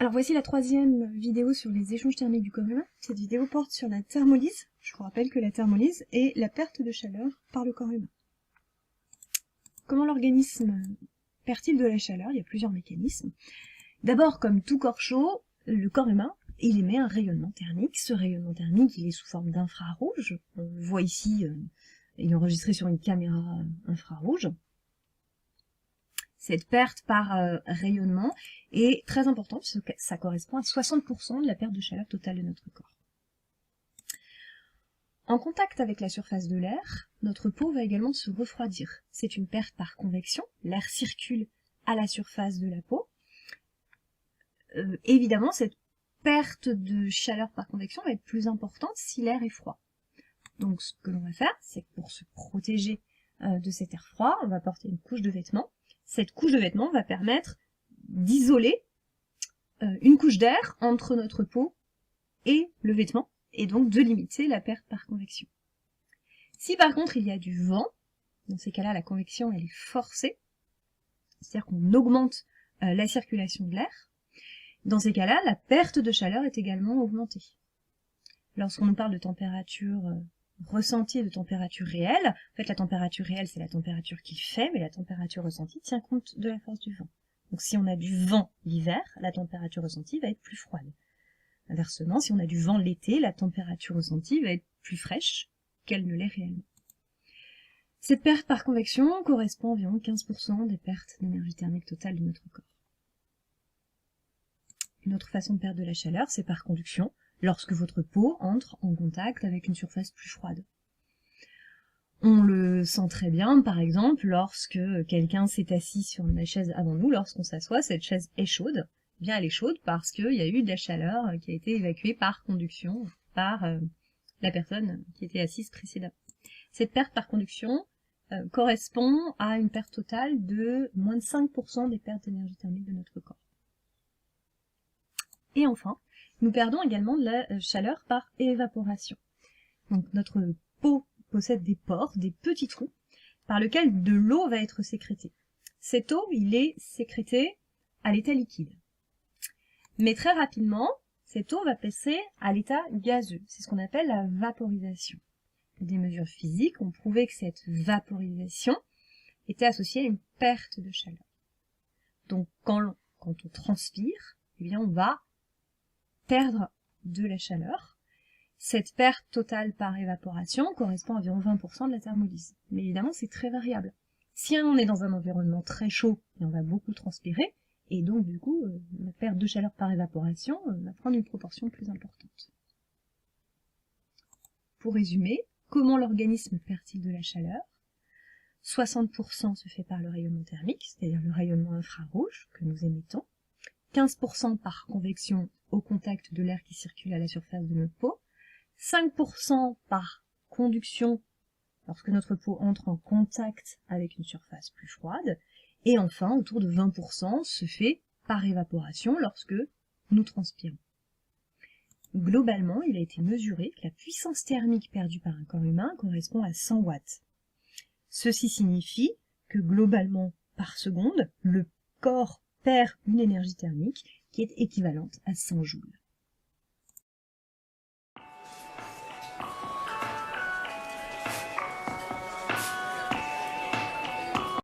Alors voici la troisième vidéo sur les échanges thermiques du corps humain. Cette vidéo porte sur la thermolyse. Je vous rappelle que la thermolyse est la perte de chaleur par le corps humain. Comment l'organisme perd-il de la chaleur? Il y a plusieurs mécanismes. D'abord, comme tout corps chaud, le corps humain, il émet un rayonnement thermique. Ce rayonnement thermique, il est sous forme d'infrarouge. On le voit ici, il est enregistré sur une caméra infrarouge. Cette perte par rayonnement est très importante, parce que ça correspond à 60% de la perte de chaleur totale de notre corps. En contact avec la surface de l'air, notre peau va également se refroidir. C'est une perte par convection, l'air circule à la surface de la peau. Évidemment, cette perte de chaleur par convection va être plus importante si l'air est froid. Donc ce que l'on va faire, c'est que pour se protéger de cet air froid, on va porter une couche de vêtements. Cette couche de vêtements va permettre d'isoler une couche d'air entre notre peau et le vêtement, et donc de limiter la perte par convection. Si par contre il y a du vent, dans ces cas-là la convection elle est forcée, c'est-à-dire qu'on augmente la circulation de l'air, dans ces cas-là la perte de chaleur est également augmentée. Lorsqu'on nous parle de température ressentie et de température réelle, en fait la température réelle c'est la température qu'il fait, mais la température ressentie tient compte de la force du vent. Donc si on a du vent l'hiver, la température ressentie va être plus froide. Inversement, si on a du vent l'été, la température ressentie va être plus fraîche qu'elle ne l'est réellement. Cette perte par convection correspond à environ 15% des pertes d'énergie thermique totale de notre corps. Une autre façon de perdre de la chaleur, c'est par conduction, lorsque votre peau entre en contact avec une surface plus froide. On le sent très bien, par exemple, lorsque quelqu'un s'est assis sur la chaise avant nous, lorsqu'on s'assoit, cette chaise est chaude. Eh bien, elle est chaude parce qu'il y a eu de la chaleur qui a été évacuée par conduction par la personne qui était assise précédemment. Cette perte par conduction correspond à une perte totale de moins de 5% des pertes d'énergie thermique de notre corps. Et enfin, nous perdons également de la chaleur par évaporation. Donc notre peau possède des pores, des petits trous, par lesquels de l'eau va être sécrétée. Cette eau, il est sécrétée à l'état liquide. Mais très rapidement, cette eau va passer à l'état gazeux. C'est ce qu'on appelle la vaporisation. Des mesures physiques ont prouvé que cette vaporisation était associée à une perte de chaleur. Donc quand on transpire, eh bien on va perdre de la chaleur. Cette perte totale par évaporation correspond à environ 20% de la thermolyse. Mais évidemment, c'est très variable. Si on est dans un environnement très chaud, on va beaucoup transpirer, et donc du coup, la perte de chaleur par évaporation va prendre une proportion plus importante. Pour résumer, comment l'organisme perd-il de la chaleur? 60% se fait par le rayonnement thermique, c'est-à-dire le rayonnement infrarouge que nous émettons. 15% par convection au contact de l'air qui circule à la surface de notre peau, 5% par conduction lorsque notre peau entre en contact avec une surface plus froide, et enfin autour de 20% se fait par évaporation lorsque nous transpirons. Globalement, il a été mesuré que la puissance thermique perdue par un corps humain correspond à 100 watts. Ceci signifie que globalement, par seconde, le corps perd une énergie thermique qui est équivalente à 100 joules.